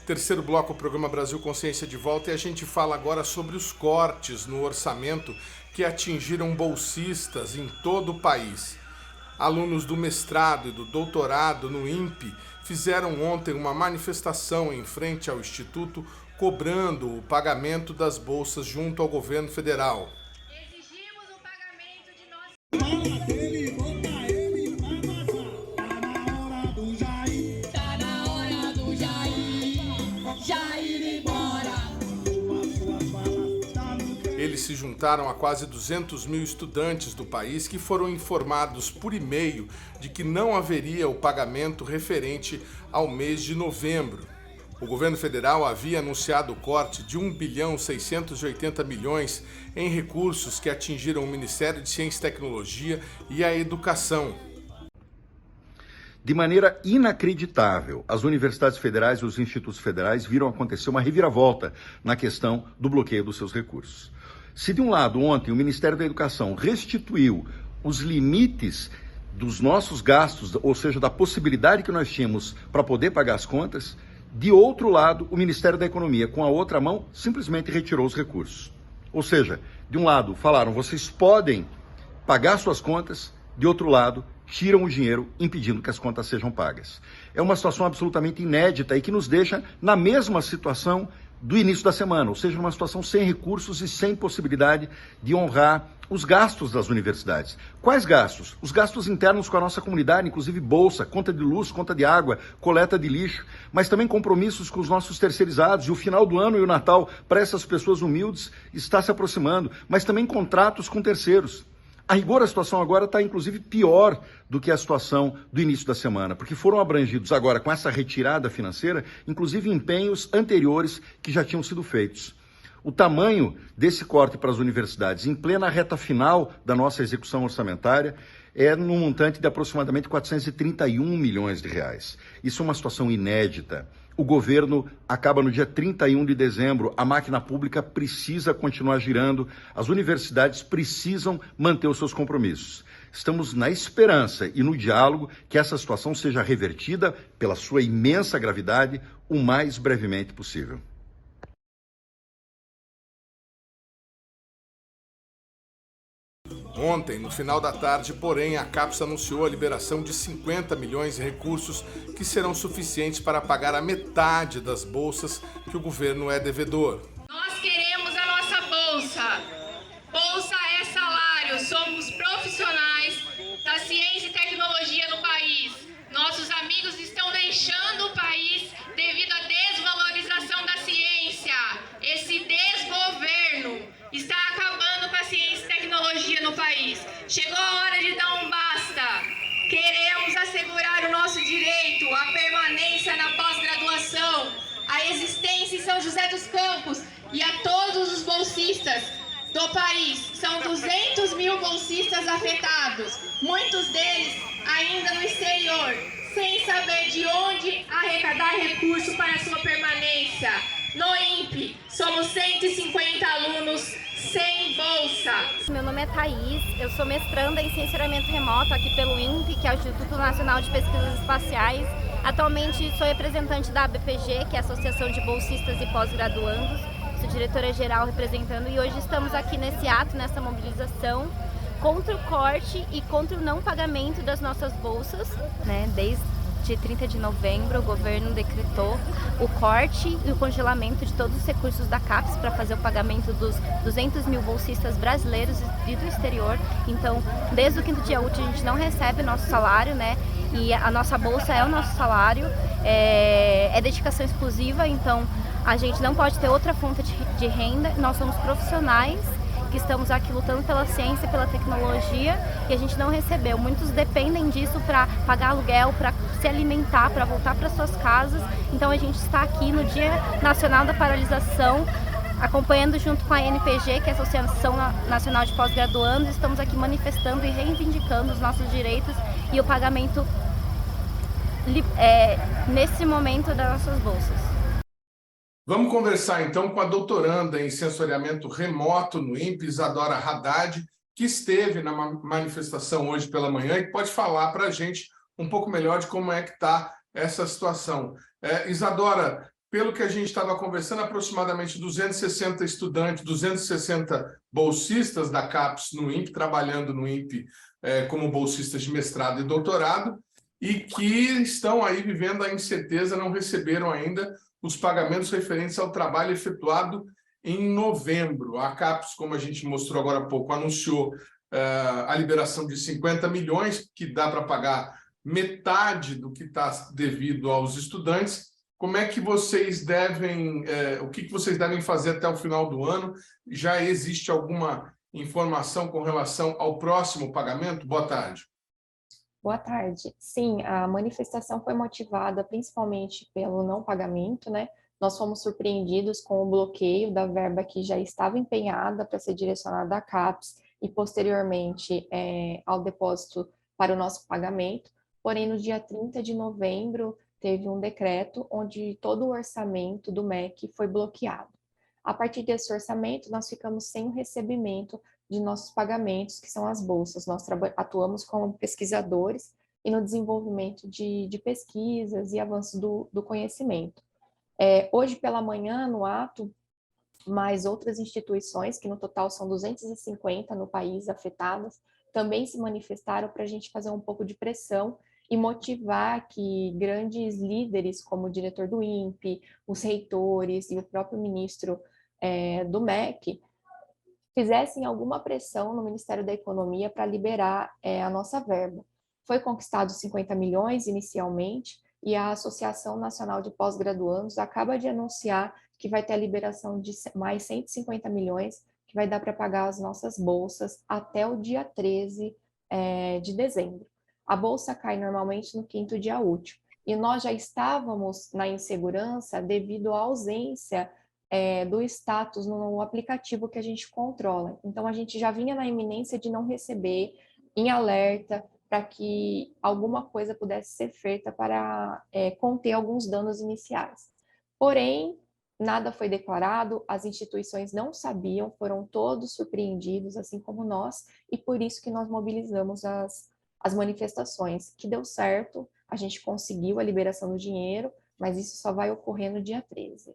Terceiro bloco, o programa Brasil Consciência de volta, e a gente fala agora sobre os cortes no orçamento que atingiram bolsistas em todo o país. Alunos do mestrado e do doutorado no INPE fizeram ontem uma manifestação em frente ao Instituto cobrando o pagamento das bolsas junto ao governo federal. Exigimos o pagamento de nossas... Eles se juntaram a quase 200 mil estudantes do país que foram informados por e-mail de que não haveria o pagamento referente ao mês de novembro. O governo federal havia anunciado o corte de 1,680 bilhões em recursos que atingiram o Ministério de Ciência e Tecnologia e a Educação. De maneira inacreditável, as universidades federais e os institutos federais viram acontecer uma reviravolta na questão do bloqueio dos seus recursos. Se de um lado, ontem, o Ministério da Educação restituiu os limites dos nossos gastos, ou seja, da possibilidade que nós tínhamos para poder pagar as contas, de outro lado, o Ministério da Economia, com a outra mão, simplesmente retirou os recursos. Ou seja, de um lado, falaram, vocês podem pagar suas contas, de outro lado, tiram o dinheiro, impedindo que as contas sejam pagas. É uma situação absolutamente inédita e que nos deixa na mesma situação do início da semana, ou seja, uma situação sem recursos e sem possibilidade de honrar os gastos das universidades. Quais gastos? Os gastos internos com a nossa comunidade, inclusive bolsa, conta de luz, conta de água, coleta de lixo, mas também compromissos com os nossos terceirizados. E o final do ano e o Natal para essas pessoas humildes está se aproximando, mas também contratos com terceiros. A rigor, a situação agora está, inclusive, pior do que a situação do início da semana, porque foram abrangidos agora com essa retirada financeira, inclusive empenhos anteriores que já tinham sido feitos. O tamanho desse corte para as universidades em plena reta final da nossa execução orçamentária é num montante de aproximadamente 431 milhões de reais. Isso é uma situação inédita. O governo acaba no dia 31 de dezembro, a máquina pública precisa continuar girando, as universidades precisam manter os seus compromissos. Estamos na esperança e no diálogo que essa situação seja revertida pela sua imensa gravidade o mais brevemente possível. Ontem, no final da tarde, porém, a CAPES anunciou a liberação de 50 milhões em recursos que serão suficientes para pagar a metade das bolsas que o governo é devedor. Nós queremos a nossa bolsa. Bolsa é salário. Somos profissionais da ciência e tecnologia no país. Nossos amigos estão deixando o país devido à desvalorização da ciência. Esse desgoverno está acabando com a ciência e tecnologia no país. Chegou a hora de dar um basta. Queremos assegurar o nosso direito à permanência na pós-graduação, à existência em São José dos Campos e a todos os bolsistas do país. São 200 mil bolsistas afetados, muitos deles ainda no exterior, sem saber de onde arrecadar recurso para sua permanência. No INPE, somos 150 alunos sem bolsa. Meu nome é Thaís, eu sou mestranda em Sensoriamento Remoto aqui pelo INPE, que é o Instituto Nacional de Pesquisas Espaciais. Atualmente sou representante da ABPG, que é a Associação de Bolsistas e Pós-Graduandos. Sou diretora-geral representando e hoje estamos aqui nesse ato, nessa mobilização contra o corte e contra o não pagamento das nossas bolsas, né? Desde 30 de novembro, o governo decretou o corte e o congelamento de todos os recursos da CAPES para fazer o pagamento dos 200 mil bolsistas brasileiros e do exterior. Então, desde o 5º dia útil, a gente não recebe o nosso salário, né? E a nossa bolsa é o nosso salário, é dedicação exclusiva, então a gente não pode ter outra fonte de renda. Nós somos profissionais que estamos aqui lutando pela ciência, pela tecnologia, e a gente não recebeu. Muitos dependem disso para pagar aluguel, para se alimentar, para voltar para suas casas. Então a gente está aqui no Dia Nacional da Paralisação, acompanhando junto com a ANPG, que é a Associação Nacional de Pós-Graduandos. Estamos aqui manifestando e reivindicando os nossos direitos e o pagamento nesse momento das nossas bolsas. Vamos conversar então com a doutoranda em sensoriamento remoto no INPE, Isadora Haddad, que esteve na manifestação hoje pela manhã e pode falar para a gente um pouco melhor de como é que está essa situação. Isadora, pelo que a gente estava conversando, aproximadamente 260 estudantes, 260 bolsistas da CAPES no INPE, trabalhando no INPE como bolsistas de mestrado e doutorado, e que estão aí vivendo a incerteza, não receberam ainda os pagamentos referentes ao trabalho efetuado em novembro. A CAPES, como a gente mostrou agora há pouco, anunciou a liberação de 50 milhões, que dá para pagar metade do que está devido aos estudantes. Como é que vocês devem, o que vocês devem fazer até o final do ano? Já existe alguma informação com relação ao próximo pagamento? Boa tarde. Boa tarde. Sim, a manifestação foi motivada principalmente pelo não pagamento, né? Nós fomos surpreendidos com o bloqueio da verba que já estava empenhada para ser direcionada à CAPES e posteriormente ao depósito para o nosso pagamento. Porém, no dia 30 de novembro, teve um decreto onde todo o orçamento do MEC foi bloqueado. A partir desse orçamento, nós ficamos sem o recebimento de nossos pagamentos, que são as bolsas. Nós atuamos como pesquisadores e no desenvolvimento de pesquisas e avanço do conhecimento. Hoje pela manhã, no ato, mais outras instituições, que no total são 250 no país afetadas, também se manifestaram para a gente fazer um pouco de pressão e motivar que grandes líderes, como o diretor do INPE, os reitores e o próprio ministro do MEC, fizessem alguma pressão no Ministério da Economia para liberar a nossa verba. Foi conquistado 50 milhões inicialmente, e a Associação Nacional de Pós-Graduandos acaba de anunciar que vai ter a liberação de mais 150 milhões, que vai dar para pagar as nossas bolsas até o dia 13 de dezembro. A bolsa cai normalmente no 5º dia útil, e nós já estávamos na insegurança devido à ausência do status no aplicativo que a gente controla. Então, a gente já vinha na iminência de não receber, em alerta, para que alguma coisa pudesse ser feita para conter alguns danos iniciais. Porém, nada foi declarado, as instituições não sabiam, foram todos surpreendidos, assim como nós, e por isso que nós mobilizamos as manifestações, que deu certo, a gente conseguiu a liberação do dinheiro, mas isso só vai ocorrer no dia 13.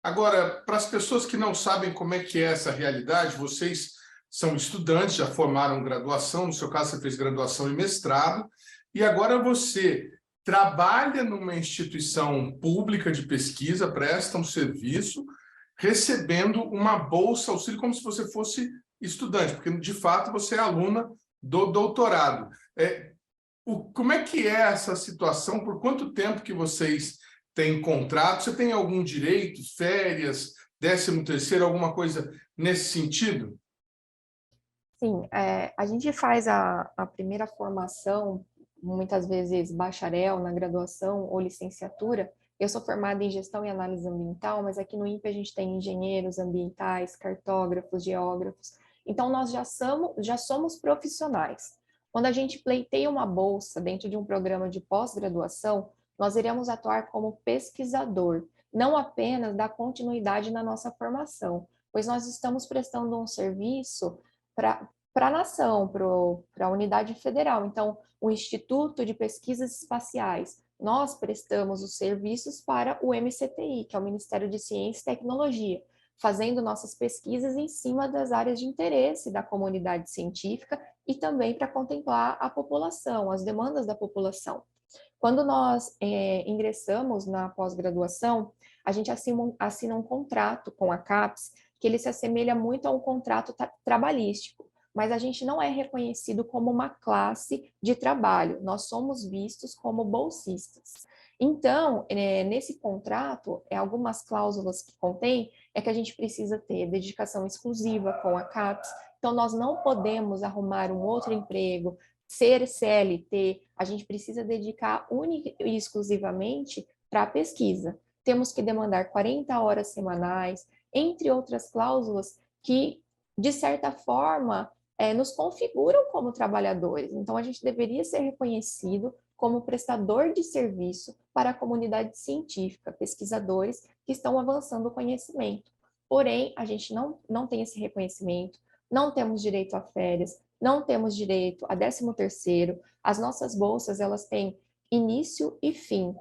Agora, para as pessoas que não sabem como é que é essa realidade, vocês são estudantes, já formaram graduação, no seu caso você fez graduação e mestrado, e agora você trabalha numa instituição pública de pesquisa, presta um serviço, recebendo uma bolsa auxílio como se você fosse estudante, porque de fato você é aluna do doutorado. Como é que é essa situação? Por quanto tempo que vocês têm contrato? Você tem algum direito, férias, 13º, alguma coisa nesse sentido? Sim, a gente faz a primeira formação, muitas vezes bacharel na graduação ou licenciatura. Eu sou formada em gestão e análise ambiental, mas aqui no INPE a gente tem engenheiros ambientais, cartógrafos, geógrafos. Então, nós já somos profissionais. Quando a gente pleiteia uma bolsa dentro de um programa de pós-graduação, nós iremos atuar como pesquisador, não apenas dar continuidade na nossa formação, pois nós estamos prestando um serviço para a nação, para a unidade federal. Então, o Instituto de Pesquisas Espaciais, nós prestamos os serviços para o MCTI, que é o Ministério de Ciência e Tecnologia, fazendo nossas pesquisas em cima das áreas de interesse da comunidade científica e também para contemplar a população, as demandas da população. Quando nós ingressamos na pós-graduação, a gente assina um contrato com a CAPES, que ele se assemelha muito a um contrato trabalhístico, mas a gente não é reconhecido como uma classe de trabalho, nós somos vistos como bolsistas. Então, nesse contrato, algumas cláusulas que contém é que a gente precisa ter dedicação exclusiva com a CAPES, então nós não podemos arrumar um outro emprego, ser CLT, a gente precisa dedicar única e exclusivamente para a pesquisa. Temos que demandar 40 horas semanais, entre outras cláusulas que, de certa forma, nos configuram como trabalhadores. Então, a gente deveria ser reconhecido como prestador de serviço para a comunidade científica, pesquisadores que estão avançando o conhecimento. Porém, a gente não tem esse reconhecimento, não temos direito a férias, não temos direito a 13º, as nossas bolsas, elas têm início e fim.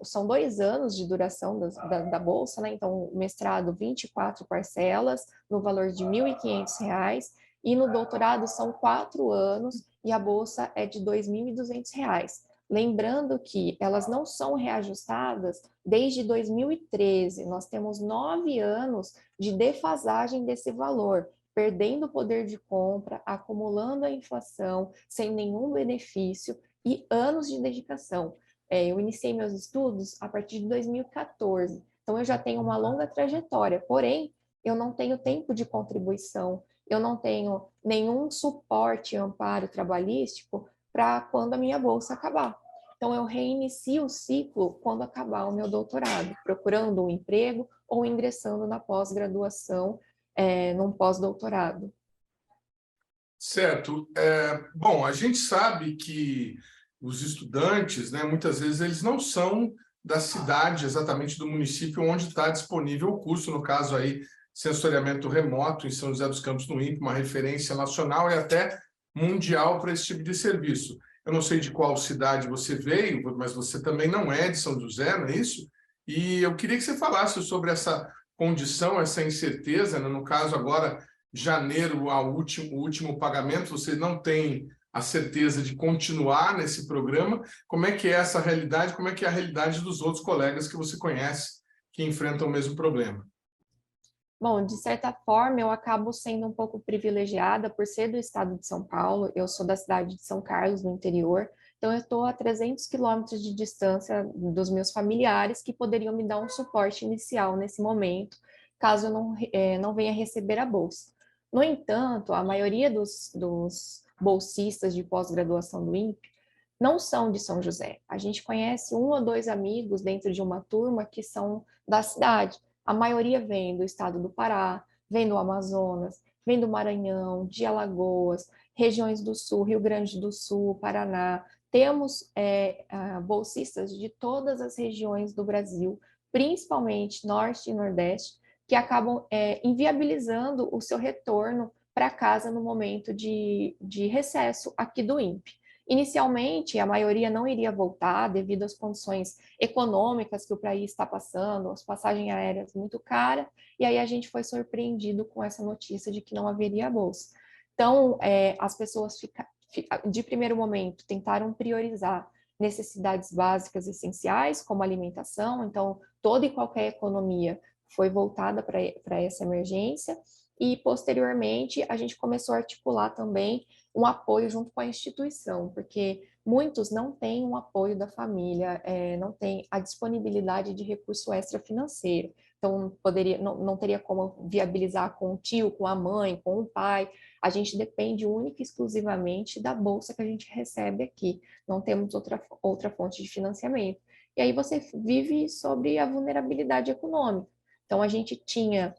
São 2 anos de duração da bolsa, né? Então, o mestrado, 24 parcelas, no valor de R$ 1.500, e no doutorado são 4 anos, e a bolsa é de R$ 2.200. Lembrando que elas não são reajustadas desde 2013, nós temos 9 anos de defasagem desse valor, perdendo o poder de compra, acumulando a inflação, sem nenhum benefício e anos de dedicação. Eu iniciei meus estudos a partir de 2014, então eu já tenho uma longa trajetória, porém, eu não tenho tempo de contribuição, eu não tenho nenhum suporte e amparo trabalhístico para quando a minha bolsa acabar. Então, eu reinicio o ciclo quando acabar o meu doutorado, procurando um emprego ou ingressando na pós-graduação, num pós-doutorado. Certo. Bom, a gente sabe que os estudantes, né, muitas vezes, eles não são da cidade, exatamente do município onde está disponível o curso, no caso aí, sensoriamento remoto em São José dos Campos, no INPE, uma referência nacional e até mundial para esse tipo de serviço. Eu não sei de qual cidade você veio, mas você também não é de São José, não é isso? E eu queria que você falasse sobre essa condição, essa incerteza, né? No caso agora, janeiro, o último pagamento, você não tem a certeza de continuar nesse programa. Como é que é essa realidade? Como é que é a realidade dos outros colegas que você conhece que enfrentam o mesmo problema? Bom, de certa forma, eu acabo sendo um pouco privilegiada por ser do estado de São Paulo. Eu sou da cidade de São Carlos, no interior. Então, eu estou a 300 quilômetros de distância dos meus familiares que poderiam me dar um suporte inicial nesse momento, caso eu não venha receber a bolsa. No entanto, a maioria dos bolsistas de pós-graduação do INPE não são de São José. A gente conhece 1 ou 2 amigos dentro de uma turma que são da cidade. A maioria vem do estado do Pará, vem do Amazonas, vem do Maranhão, de Alagoas, regiões do Sul, Rio Grande do Sul, Paraná. Temos bolsistas de todas as regiões do Brasil, principalmente Norte e Nordeste, que acabam inviabilizando o seu retorno para casa no momento de recesso aqui do INPE. Inicialmente, a maioria não iria voltar devido às condições econômicas que o país está passando, as passagens aéreas muito caras, e aí a gente foi surpreendido com essa notícia de que não haveria bolsa. Então, as pessoas, de primeiro momento, tentaram priorizar necessidades básicas essenciais, como alimentação, então toda e qualquer economia foi voltada para essa emergência, e posteriormente a gente começou a articular também um apoio junto com a instituição, porque muitos não têm um apoio da família, não têm a disponibilidade de recurso extra financeiro, então não teria como viabilizar com o tio, com a mãe, com o pai. A gente depende única e exclusivamente da bolsa que a gente recebe aqui, não temos outra fonte de financiamento. E aí você vive sobre a vulnerabilidade econômica. Então a gente tinha,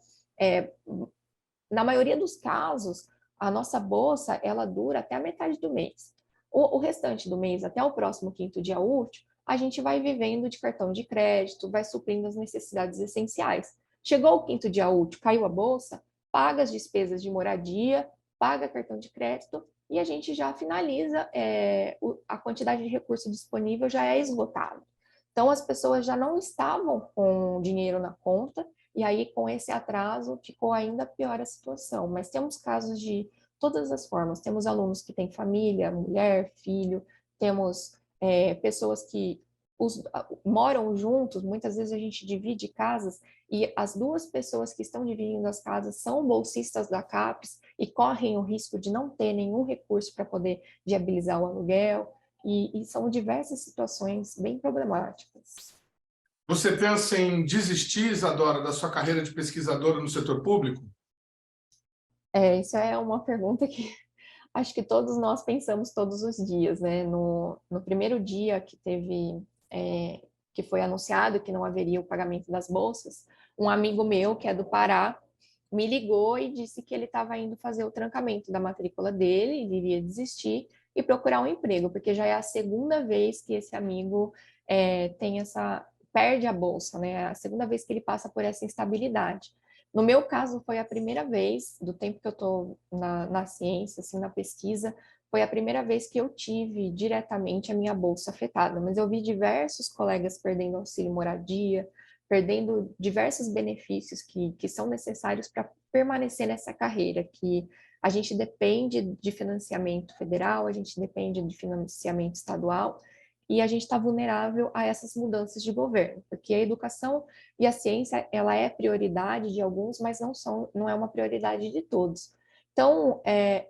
na maioria dos casos, a nossa bolsa, ela dura até a metade do mês. O restante do mês, até o próximo 5º dia útil, a gente vai vivendo de cartão de crédito, vai suprindo as necessidades essenciais. Chegou o 5º dia útil, caiu a bolsa, paga as despesas de moradia, paga cartão de crédito e a gente já finaliza, a quantidade de recurso disponível já é esgotada. Então, as pessoas já não estavam com dinheiro na conta, e aí, com esse atraso, ficou ainda pior a situação. Mas temos casos de todas as formas. Temos alunos que têm família, mulher, filho, temos pessoas que moram juntos, muitas vezes a gente divide casas, e as 2 pessoas que estão dividindo as casas são bolsistas da CAPES e correm o risco de não ter nenhum recurso para poder viabilizar o aluguel, e são diversas situações bem problemáticas. Você pensa em desistir, Isadora, da sua carreira de pesquisadora no setor público? Isso é uma pergunta que acho que todos nós pensamos todos os dias, né? No primeiro dia que que foi anunciado que não haveria o pagamento das bolsas, um amigo meu, que é do Pará, me ligou e disse que ele estava indo fazer o trancamento da matrícula dele, ele iria desistir e procurar um emprego, porque já é a 2ª vez que esse amigo perde a bolsa, né? A 2ª vez que ele passa por essa instabilidade. No meu caso, foi a primeira vez, do tempo que eu estou na ciência, assim, na pesquisa, foi a primeira vez que eu tive diretamente a minha bolsa afetada, mas eu vi diversos colegas perdendo auxílio moradia, perdendo diversos benefícios que são necessários para permanecer nessa carreira, que a gente depende de financiamento federal, a gente depende de financiamento estadual, e a gente está vulnerável a essas mudanças de governo, porque a educação e a ciência, ela é prioridade de alguns, mas não é uma prioridade de todos. Então,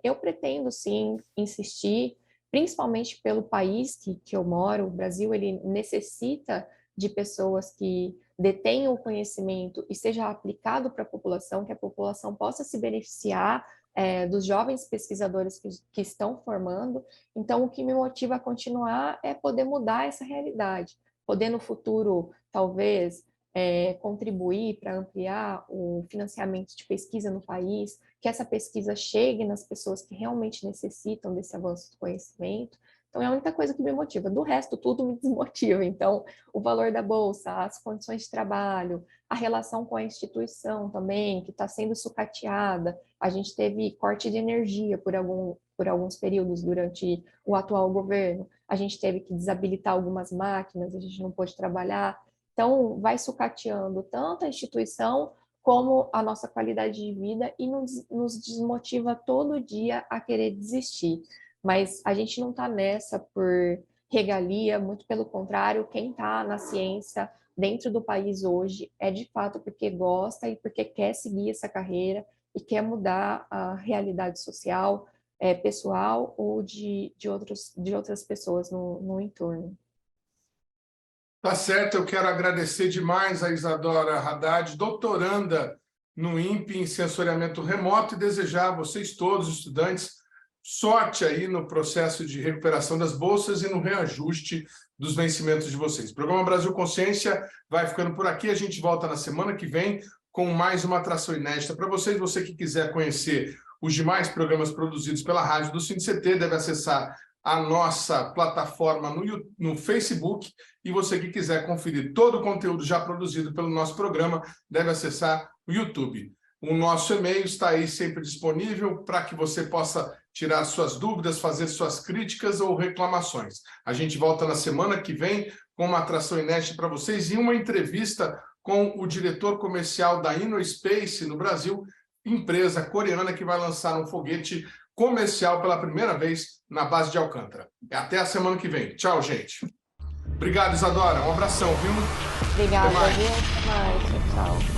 eu pretendo, sim, insistir, principalmente pelo país que eu moro, o Brasil, ele necessita de pessoas que detenham o conhecimento e seja aplicado para a população, que a população possa se beneficiar dos jovens pesquisadores que estão formando. Então, o que me motiva a continuar é poder mudar essa realidade, poder no futuro, talvez, contribuir para ampliar o financiamento de pesquisa no país, que essa pesquisa chegue nas pessoas que realmente necessitam desse avanço do conhecimento. Então, é a única coisa que me motiva. Do resto, tudo me desmotiva. Então, o valor da bolsa, as condições de trabalho, a relação com a instituição também, que está sendo sucateada. A gente teve corte de energia por alguns períodos durante o atual governo. A gente teve que desabilitar algumas máquinas, a gente não pôde trabalhar. Então, vai sucateando tanto a instituição como a nossa qualidade de vida e nos desmotiva todo dia a querer desistir. Mas a gente não está nessa por regalia, muito pelo contrário, quem está na ciência dentro do país hoje é de fato porque gosta e porque quer seguir essa carreira e quer mudar a realidade social, pessoal ou de outras pessoas no entorno. Tá certo, eu quero agradecer demais a Isadora Haddad, doutoranda no INPE em sensoriamento remoto, e desejar a vocês todos, estudantes, sorte aí no processo de recuperação das bolsas e no reajuste dos vencimentos de vocês. O Programa Brasil Consciência vai ficando por aqui, a gente volta na semana que vem com mais uma atração inédita para vocês. Você que quiser conhecer os demais programas produzidos pela rádio do CINCT deve acessar a nossa plataforma no Facebook, e você que quiser conferir todo o conteúdo já produzido pelo nosso programa deve acessar o YouTube. O nosso e-mail está aí sempre disponível para que você possa tirar suas dúvidas, fazer suas críticas ou reclamações. A gente volta na semana que vem com uma atração inédita para vocês e uma entrevista com o diretor comercial da InnoSpace no Brasil, empresa coreana que vai lançar um foguete comercial pela primeira vez na base de Alcântara. Até a semana que vem. Tchau, gente. Obrigado, Isadora. Um abração, viu? Obrigada, viu? Até mais. Tchau.